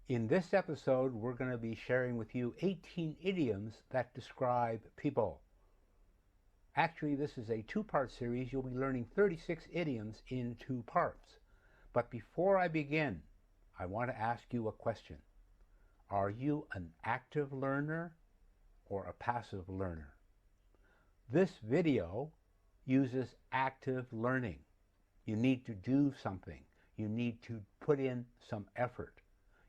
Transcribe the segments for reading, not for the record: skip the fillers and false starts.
In this episode, we're going to be sharing with you 18 idioms that describe people. Actually, this is a two-part series. You'll be learning 36 idioms in 2 parts. But before I begin, I want to ask you a question. Are you an active learner or a passive learner? This video uses active learning. You need to do something. You need to put in some effort.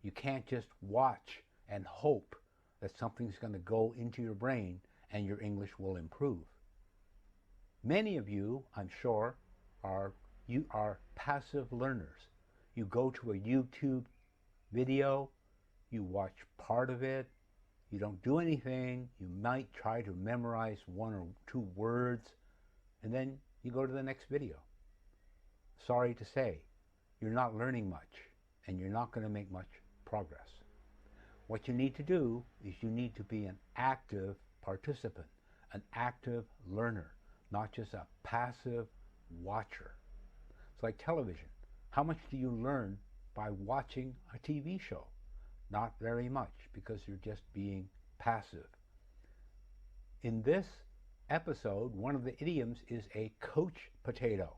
You can't just watch and hope that something's going to go into your brain and your English will improve. Many of you, I'm sure, are passive learners. You go to a YouTube video, you watch part of it, you don't do anything, you might try to memorize 1 or 2 words, and then you go to the next video. Sorry to say, you're not learning much, and you're not going to make much progress. What you need to do is you need to be an active participant, an active learner, not just a passive watcher. It's like television. How much do you learn by watching a TV show? Not very much, because you're just being passive. In this episode, one of the idioms is a couch potato.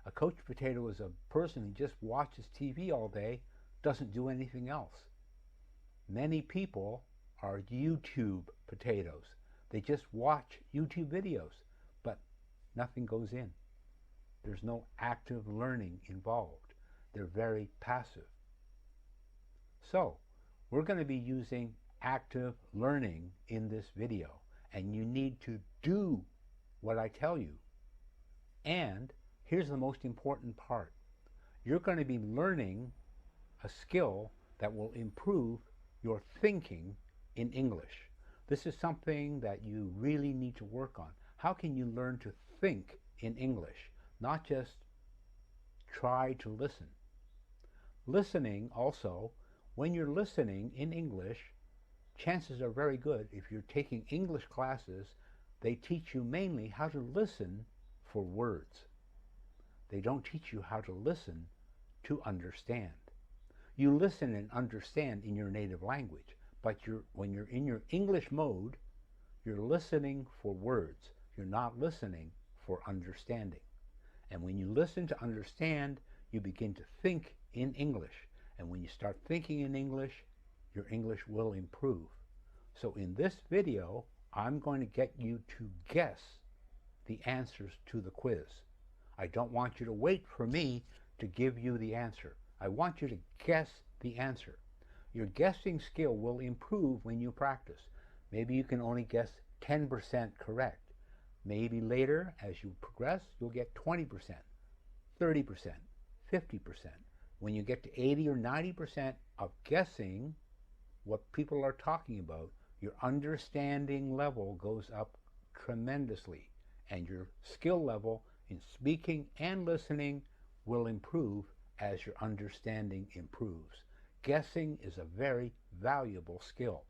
A couch potato is a person who just watches TV all day, doesn't do anything else. Many people are YouTube potatoes. They just watch YouTube videos, but nothing goes in. There's no active learning involved. They're very passive. So, we're going to be using active learning in this video, and you need to do what I tell you. And here's the most important part. You're going to be learning a skill that will improve your thinking in English. This is something that you really need to work on. How can you learn to think in English, not just try to listen? Listening also, when you're listening in English, chances are very good, if you're taking English classes, they teach you mainly how to listen for words. They don't teach you how to listen to understand. You listen and understand in your native language, but when you're in your English mode, you're listening for words. You're not listening for understanding. And when you listen to understand, you begin to think in English. And when you start thinking in English, your English will improve. So in this video, I'm going to get you to guess the answers to the quiz. I don't want you to wait for me to give you the answer. I want you to guess the answer. Your guessing skill will improve when you practice. Maybe you can only guess 10% correct. Maybe later, as you progress, you'll get 20%, 30%, 50%. When you get to 80 or 90% of guessing what people are talking about, your understanding level goes up tremendously, and your skill level in speaking and listening will improve as your understanding improves. Guessing is a very valuable skill.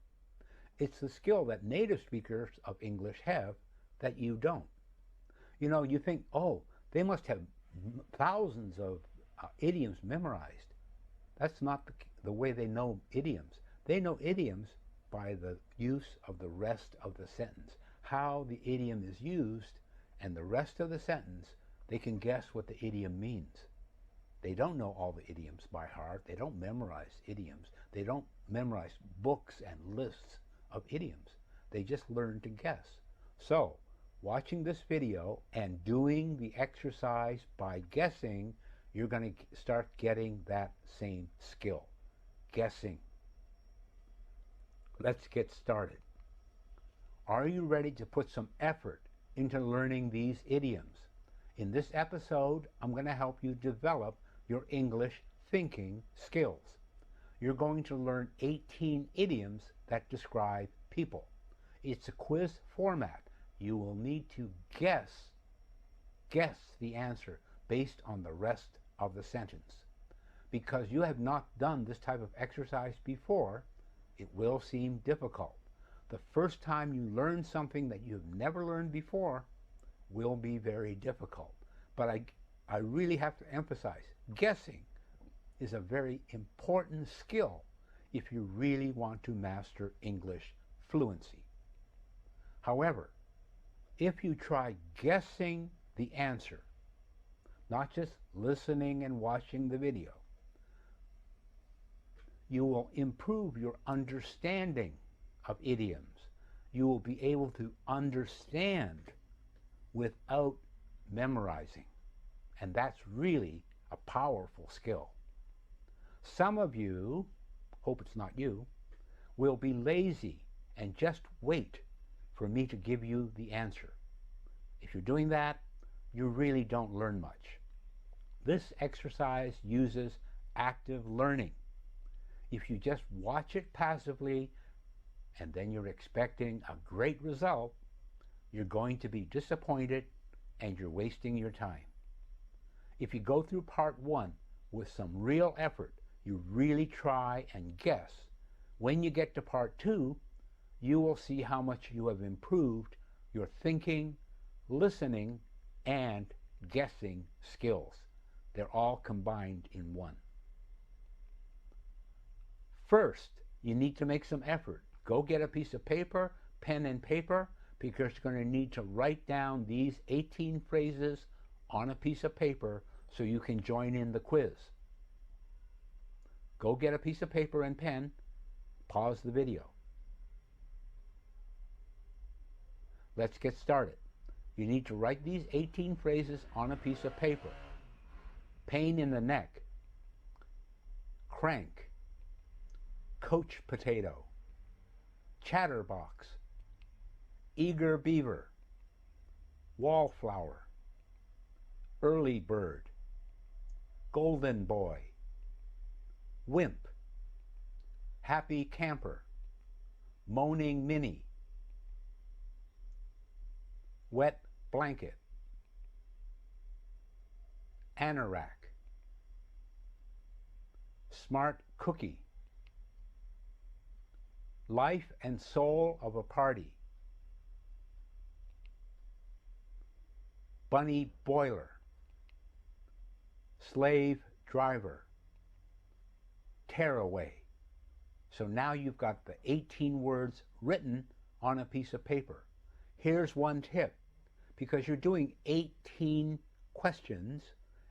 It's the skill that native speakers of English have that you don't. You know, you think, oh, they must have thousands of idioms memorized. That's not the way they know idioms. They know idioms by the use of the rest of the sentence. How the idiom is used and the rest of the sentence, they can guess what the idiom means. They don't know all the idioms by heart. They don't memorize idioms. They don't memorize books and lists of idioms. They just learn to guess. So, watching this video and doing the exercise by guessing, you're going to start getting that same skill. Guessing. Let's get started. Are you ready to put some effort into learning these idioms? In this episode, I'm going to help you develop your English thinking skills. You're going to learn 18 idioms that describe people. It's a quiz format. You will need to guess the answer based on the rest of the sentence. Because you have not done this type of exercise before, it will seem difficult. The first time you learn something that you've never learned before will be very difficult. But I really have to emphasize, guessing is a very important skill if you really want to master English fluency. However, if you try guessing the answer, not just listening and watching the video, you will improve your understanding of idioms. You will be able to understand without memorizing. And that's really a powerful skill. Some of you, hope it's not you, will be lazy and just wait for me to give you the answer. If you're doing that, you really don't learn much. This exercise uses active learning. If you just watch it passively and then you're expecting a great result, you're going to be disappointed and you're wasting your time. If you go through part 1 with some real effort, you really try and guess, when you get to part 2, you will see how much you have improved your thinking, listening, and guessing skills. They're all combined in one. First, you need to make some effort. Go get a piece of paper, pen and paper, because you're going to need to write down these 18 phrases on a piece of paper so you can join in the quiz. Go get a piece of paper and pen, pause the video. Let's get started. You need to write these 18 phrases on a piece of paper. Pain in the neck, crank, coach potato, chatterbox, eager beaver, wallflower, early bird, golden boy, wimp, happy camper, moaning Minnie, wet blanket, anorak, smart cookie, life and soul of a party, bunny boiler, slave driver, tearaway. So now you've got the 18 words written on a piece of paper. Here's one tip. Because you're doing 18 questions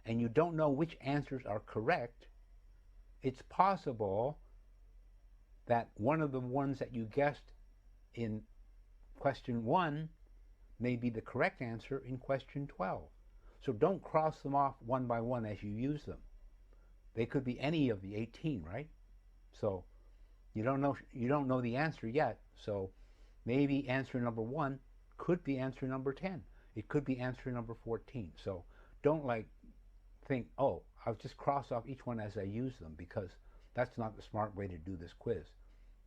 and you don't know which answers are correct, it's possible that one of the ones that you guessed in question 1 may be the correct answer in question 12. So don't cross them off one by one as you use them. They could be any of the 18, right? So you don't know the answer yet, so maybe answer number 1 could be answer number 10. It could be answer number 14. So don't think, oh, I'll just cross off each one as I use them, because that's not the smart way to do this quiz.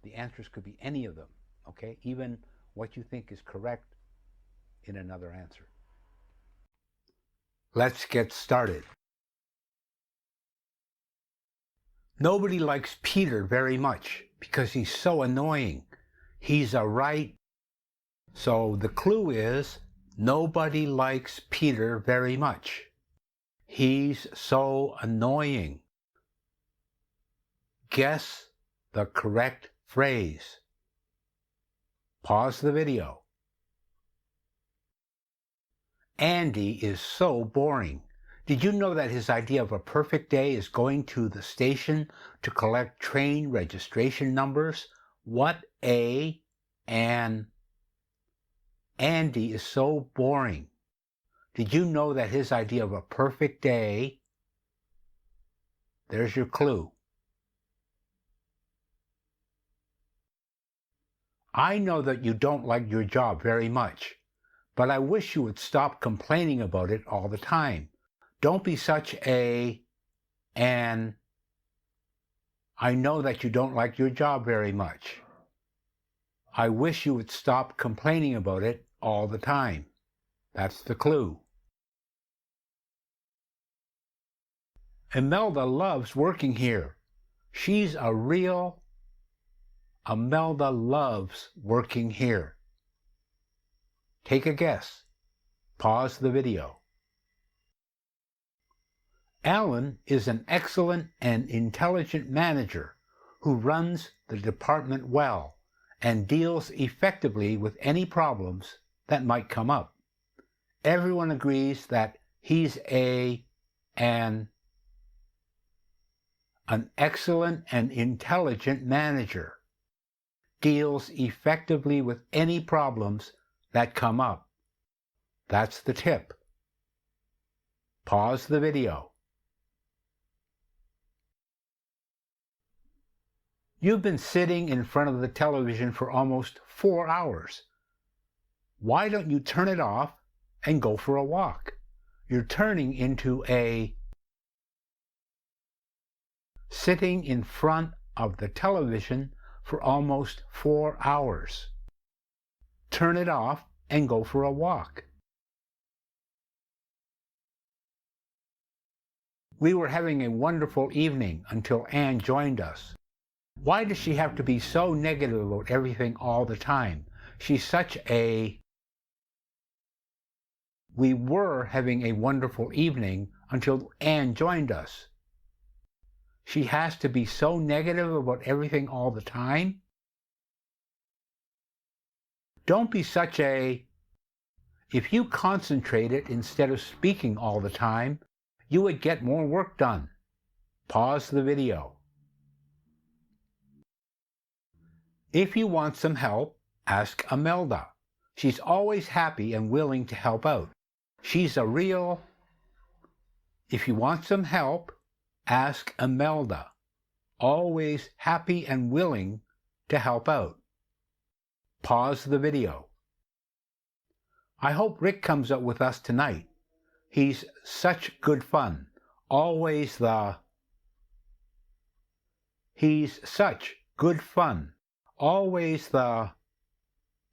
The answers could be any of them, okay? Even what you think is correct in another answer. Let's get started. Nobody likes Peter very much because he's so annoying. He's a right. So the clue is, nobody likes Peter very much. He's so annoying. Guess the correct phrase. Pause the video. Andy is so boring. Did you know that his idea of a perfect day is going to the station to collect train registration numbers? What an Andy is so boring. Did you know that his idea of a perfect day, there's your clue. I know that you don't like your job very much, but I wish you would stop complaining about it all the time. Don't be such an. I know that you don't like your job very much. I wish you would stop complaining about it all the time. That's the clue. Imelda loves working here. She's a real. Imelda loves working here. Take a guess. Pause the video. Alan is an excellent and intelligent manager who runs the department well and deals effectively with any problems that might come up. Everyone agrees that he's an excellent and intelligent manager, deals effectively with any problems that come up. That's the tip. Pause the video. You've been sitting in front of the television for almost 4 hours. Why don't you turn it off and go for a walk? You're turning into a sitting in front of the television for almost 4 hours. Turn it off and go for a walk. We were having a wonderful evening until Anne joined us. Why does she have to be so negative about everything all the time? She's such a... We were having a wonderful evening until Anne joined us. She has to be so negative about everything all the time? Don't be such a... If you concentrated instead of speaking all the time, you would get more work done. Pause the video. If you want some help, ask Imelda. She's always happy and willing to help out. She's a real... If you want some help, ask Imelda. Always happy and willing to help out. Pause the video. I hope Rick comes up with us tonight. He's such good fun. Always the... He's such good fun. Always the...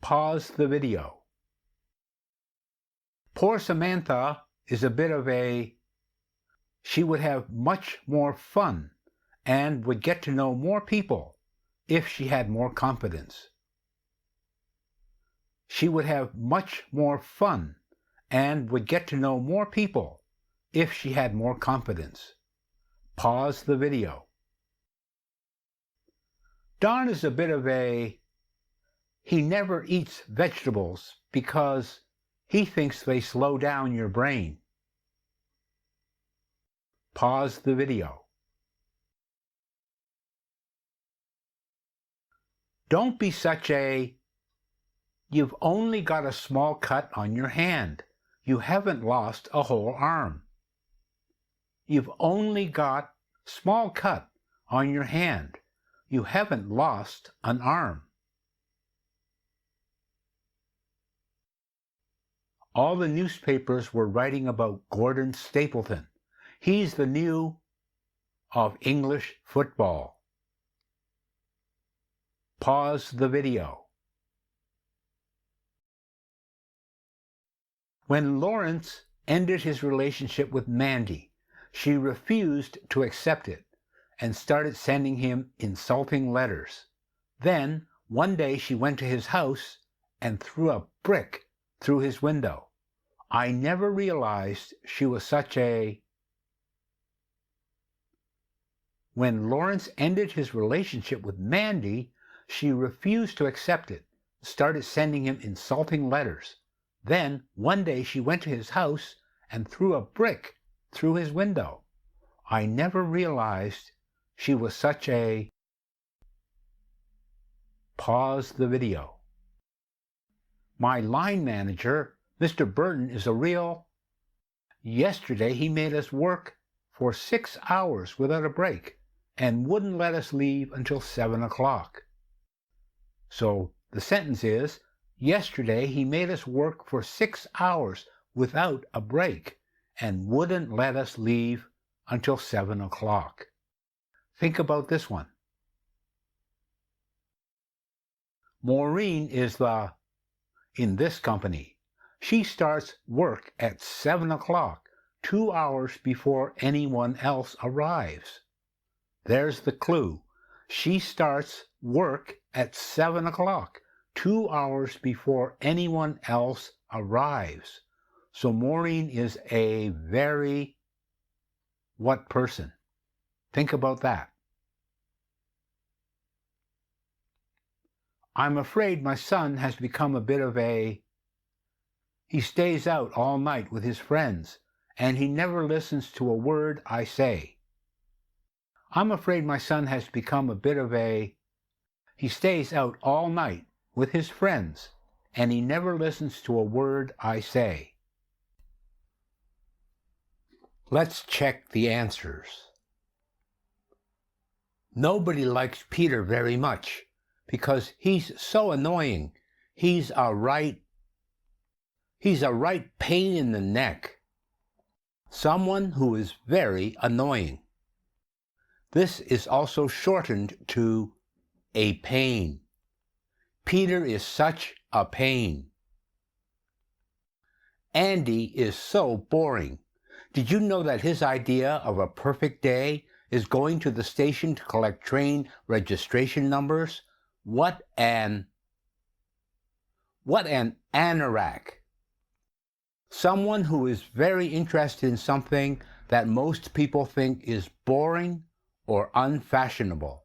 Pause the video. Poor Samantha is a bit of a... She would have much more fun and would get to know more people if she had more confidence. She would have much more fun and would get to know more people if she had more confidence. Pause the video. Don is a bit of a... He never eats vegetables because he thinks they slow down your brain. Pause the video. Don't be such a... You've only got a small cut on your hand. You haven't lost a whole arm. You've only got small cut on your hand. You haven't lost an arm. All the newspapers were writing about Gordon Stapleton. He's the new of English football. Pause the video. When Lawrence ended his relationship with Mandy, she refused to accept it and started sending him insulting letters. Then, one day she went to his house and threw a brick through his window. I never realized she was such a... When Lawrence ended his relationship with Mandy, she refused to accept it, started sending him insulting letters. Then, one day she went to his house and threw a brick through his window. I never realized she was such a... Pause the video. My line manager, Mr. Burton, is a real... Yesterday he made us work for 6 hours without a break and wouldn't let us leave until 7 o'clock. So the sentence is, yesterday he made us work for 6 hours without a break and wouldn't let us leave until 7 o'clock. Think about this one. Maureen is in this company. She starts work at 7 o'clock, 2 hours before anyone else arrives. There's the clue. She starts work at 7 o'clock, 2 hours before anyone else arrives. So Maureen is a very what person? Think about that. I'm afraid my son has become a bit of a... He stays out all night with his friends, and he never listens to a word I say. I'm afraid my son has become a bit of a... He stays out all night with his friends, and he never listens to a word I say. Let's check the answers. Nobody likes Peter very much because he's so annoying. He's a right pain in the neck. Someone who is very annoying. This is also shortened to a pain. Peter is such a pain. Andy is so boring. Did you know that his idea of a perfect day is going to the station to collect train registration numbers? What an anorak. Someone who is very interested in something that most people think is boring or unfashionable.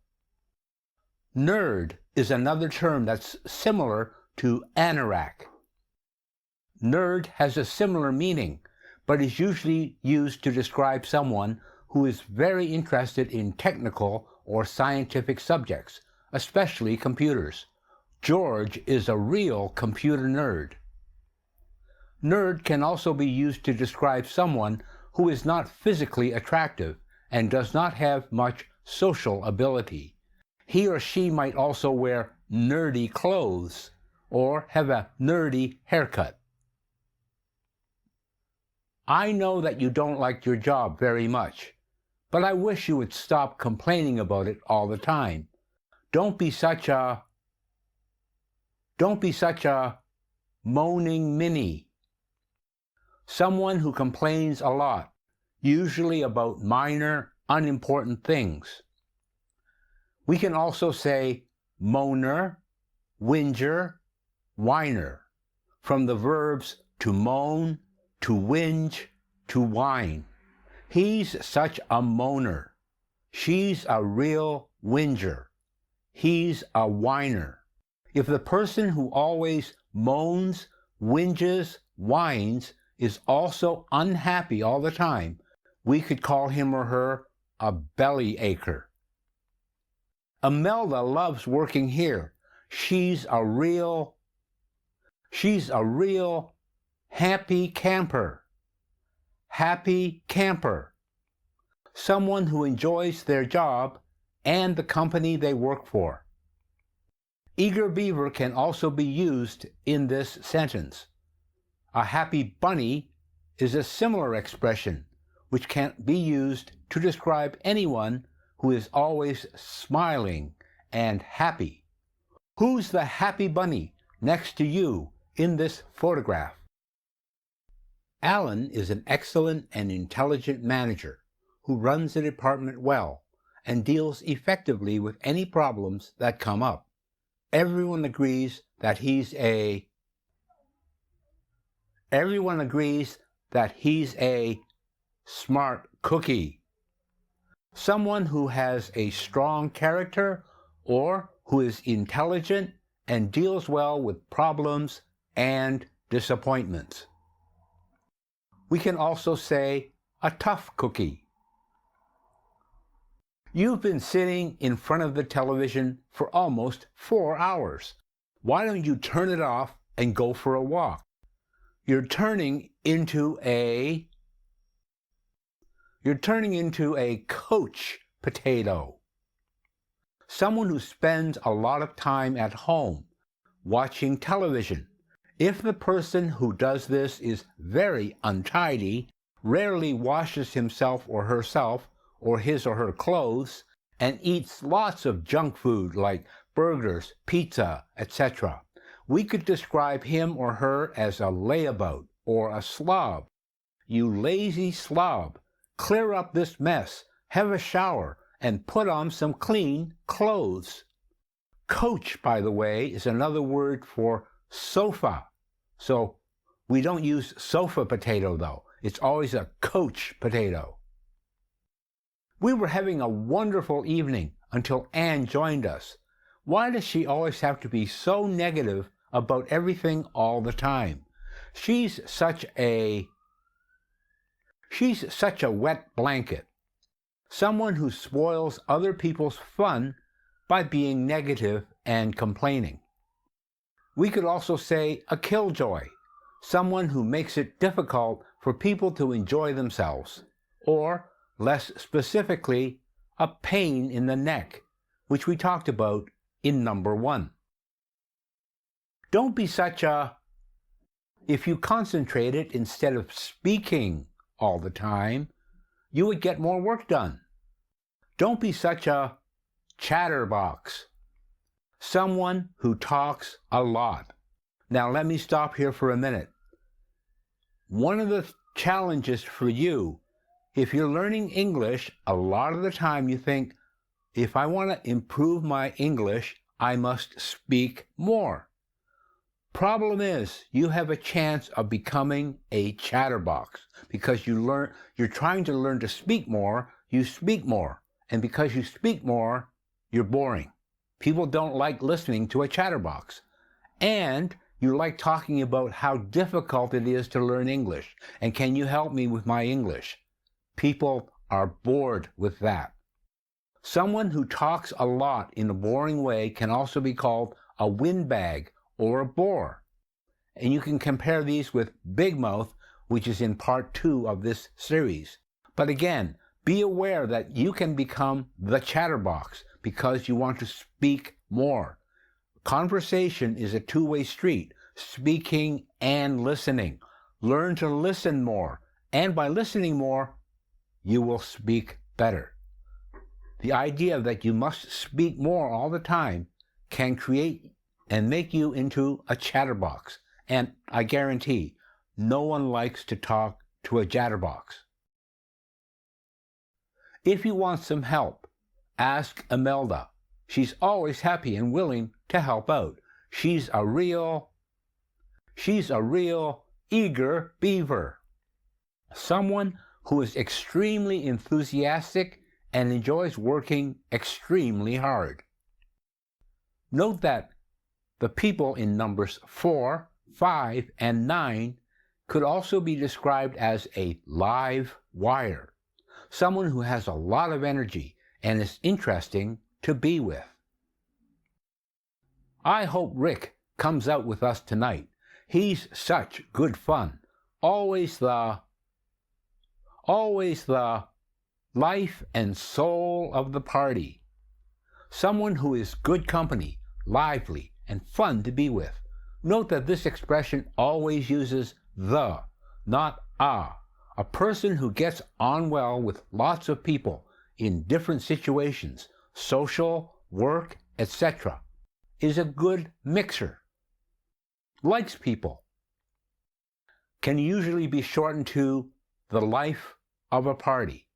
Nerd is another term that's similar to anorak. Nerd has a similar meaning, but is usually used to describe someone who is very interested in technical or scientific subjects, especially computers. George is a real computer nerd. Nerd can also be used to describe someone who is not physically attractive and does not have much social ability. He or she might also wear nerdy clothes or have a nerdy haircut. I know that you don't like your job very much, but I wish you would stop complaining about it all the time. Don't be such a moaning Minnie. Someone who complains a lot, usually about minor, unimportant things. We can also say moaner, whinger, whiner, from the verbs to moan, to whinge, to whine. He's such a moaner. She's a real whinger. He's a whiner. If the person who always moans, whinges, whines is also unhappy all the time, we could call him or her a bellyacher. Imelda loves working here. She's a real happy camper. Happy camper. Someone who enjoys their job and the company they work for. Eager beaver can also be used in this sentence. A happy bunny is a similar expression, which can be used to describe anyone who is always smiling and happy. Who's the happy bunny next to you in this photograph? Alan is an excellent and intelligent manager who runs the department well and deals effectively with any problems that come up. Everyone agrees that he's a smart cookie. Someone who has a strong character or who is intelligent and deals well with problems and disappointments. We can also say a tough cookie. You've been sitting in front of the television for almost 4 hours. Why don't you turn it off and go for a walk? You're turning into a couch potato. Someone who spends a lot of time at home watching television. If the person who does this is very untidy, rarely washes himself or herself or his or her clothes, and eats lots of junk food like burgers, pizza, etc., we could describe him or her as a layabout or a slob. You lazy slob, clear up this mess, have a shower, and put on some clean clothes. Coach, by the way, is another word for sofa. So we don't use sofa potato, though. It's always a coach potato. We were having a wonderful evening until Anne joined us. Why does she always have to be so negative about everything all the time? She's such a wet blanket. Someone who spoils other people's fun by being negative and complaining. We could also say a killjoy, someone who makes it difficult for people to enjoy themselves, or, less specifically, a pain in the neck, which we talked about in number 1. Don't be such a... If you concentrated instead of speaking all the time, you would get more work done. Don't be such a chatterbox, someone who talks a lot. Now let me stop here for a minute. One of the challenges for you, if you're learning English, a lot of the time you think, if I want to improve my English, I must speak more. Problem is, you have a chance of becoming a chatterbox because you're trying to learn to speak more, you speak more. And because you speak more, you're boring. People don't like listening to a chatterbox. And you like talking about how difficult it is to learn English. And can you help me with my English? People are bored with that. Someone who talks a lot in a boring way can also be called a windbag or a bore. And you can compare these with big mouth, which is in part 2 of this series. But again, be aware that you can become the chatterbox because you want to speak more. Conversation is a two-way street, speaking and listening. Learn to listen more, and by listening more, you will speak better. The idea that you must speak more all the time can create and make you into a chatterbox. And I guarantee, no one likes to talk to a chatterbox. If you want some help, ask Imelda. She's always happy and willing to help out. She's a real eager beaver. Someone who is extremely enthusiastic and enjoys working extremely hard. Note that the people in numbers 4, 5, and 9 could also be described as a live wire. Someone who has a lot of energy and is interesting to be with. I hope Rick comes out with us tonight. He's such good fun. Always the life and soul of the party. Someone who is good company, lively, and fun to be with. Note that this expression always uses the, not a. A person who gets on well with lots of people in different situations, social, work, etc., is a good mixer. Likes people. Can usually be shortened to the life of a party.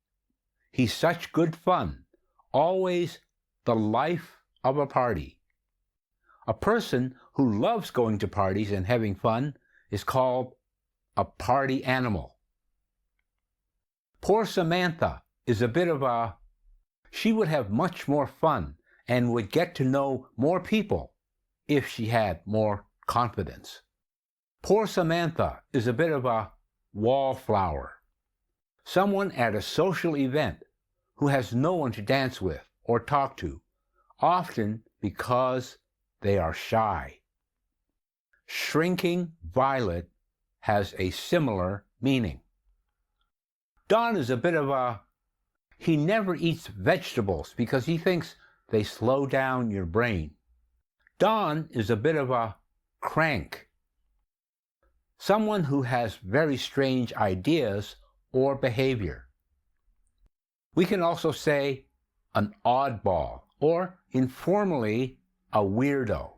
He's such good fun. Always the life of a party. A person who loves going to parties and having fun is called a party animal. Poor Samantha is a bit of a... She would have much more fun and would get to know more people if she had more confidence. Poor Samantha is a bit of a wallflower. Someone at a social event who has no one to dance with or talk to, often because they are shy. Shrinking violet has a similar meaning. Don is a bit of a... He never eats vegetables because he thinks they slow down your brain. Don is a bit of a crank. Someone who has very strange ideas or behavior. We can also say an oddball, or informally, a weirdo.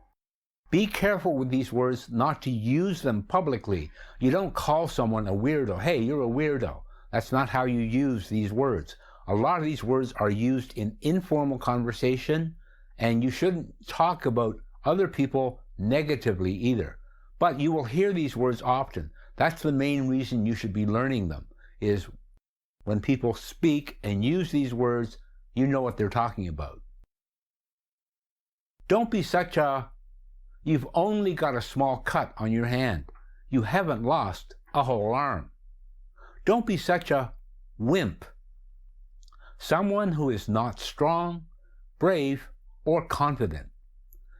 Be careful with these words not to use them publicly. You don't call someone a weirdo. Hey, you're a weirdo. That's not how you use these words. A lot of these words are used in informal conversation, and you shouldn't talk about other people negatively either. But you will hear these words often. That's the main reason you should be learning them, is when people speak and use these words, you know what they're talking about. Don't be such a... You've only got a small cut on your hand. You haven't lost a whole arm. Don't be such a wimp. Someone who is not strong, brave, or confident.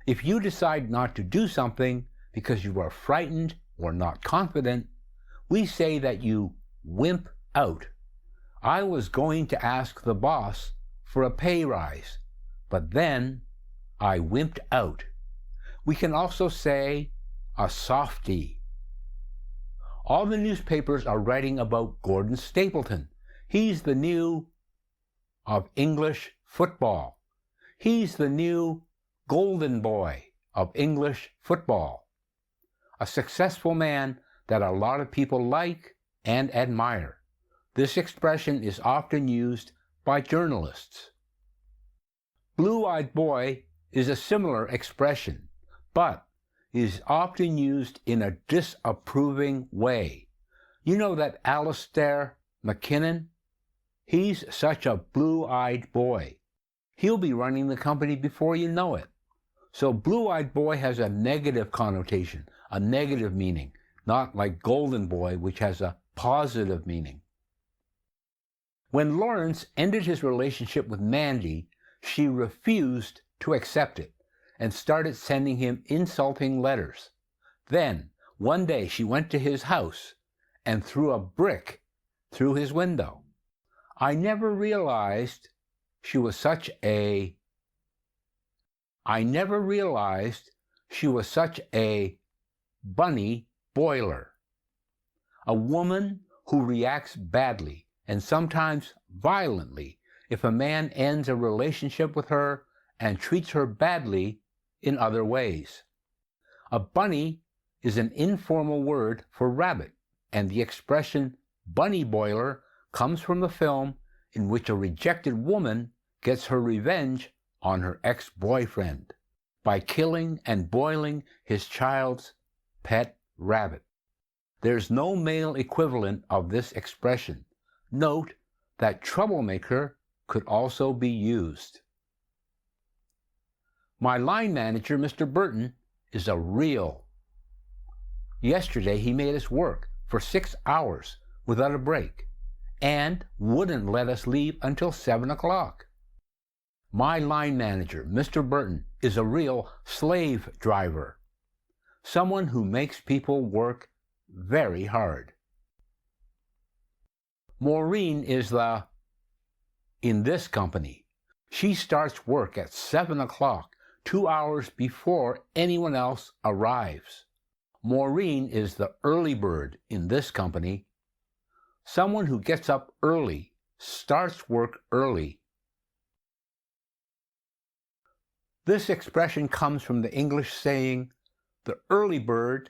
If you decide not to do something because you are frightened or not confident, we say that you wimp out. I was going to ask the boss for a pay rise, but then I wimped out. We can also say a softie. All the newspapers are writing about Gordon Stapleton. He's the new of English football. He's the new golden boy of English football. A successful man that a lot of people like and admire. This expression is often used by journalists. Blue-eyed boy is a similar expression, but is often used in a disapproving way. You know that Alistair McKinnon? He's such a blue-eyed boy. He'll be running the company before you know it. So blue-eyed boy has a negative connotation, a negative meaning, not like golden boy, which has a positive meaning. When Lawrence ended his relationship with Mandy, she refused to accept it and started sending him insulting letters. Then, one day she went to his house and threw a brick through his window. I never realized she was such a bunny boiler. A woman who reacts badly and sometimes violently if a man ends a relationship with her and treats her badly in other ways. A bunny is an informal word for rabbit, and the expression bunny boiler comes from the film in which a rejected woman gets her revenge on her ex-boyfriend by killing and boiling his child's pet rabbit. There's no male equivalent of this expression. Note that troublemaker could also be used. My line manager, Mr. Burton, is a real. Yesterday he made us work for 6 hours without a break and wouldn't let us leave until 7 o'clock. My line manager, Mr. Burton, is a real slave driver. Someone who makes people work very hard. Maureen is in this company. She starts work at 7 o'clock, 2 hours before anyone else arrives. Maureen is the early bird in this company. Someone who gets up early, starts work early. This expression comes from the English saying, the early bird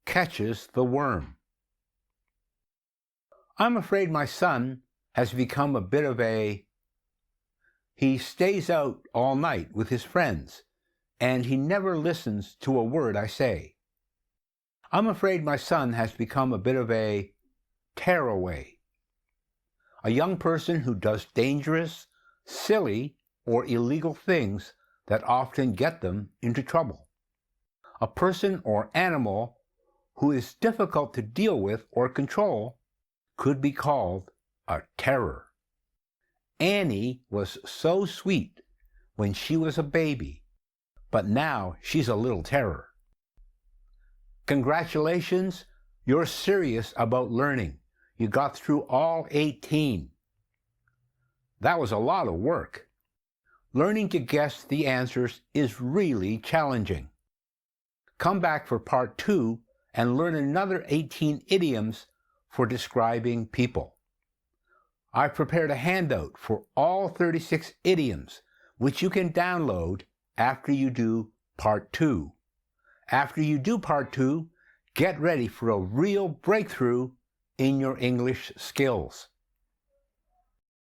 catches the worm. I'm afraid my son has become a bit of a... He stays out all night with his friends, and he never listens to a word I say. I'm afraid my son has become a bit of a tearaway. A young person who does dangerous, silly, or illegal things that often get them into trouble. A person or animal who is difficult to deal with or control could be called a terror. Annie was so sweet when she was a baby, but now she's a little terror. Congratulations, you're serious about learning. You got through all 18. That was a lot of work. Learning to guess the answers is really challenging. Come back for part 2 and learn another 18 idioms for describing people. I've prepared a handout for all 36 idioms, which you can download after you do part 2. After you do part 2, get ready for a real breakthrough in your English skills.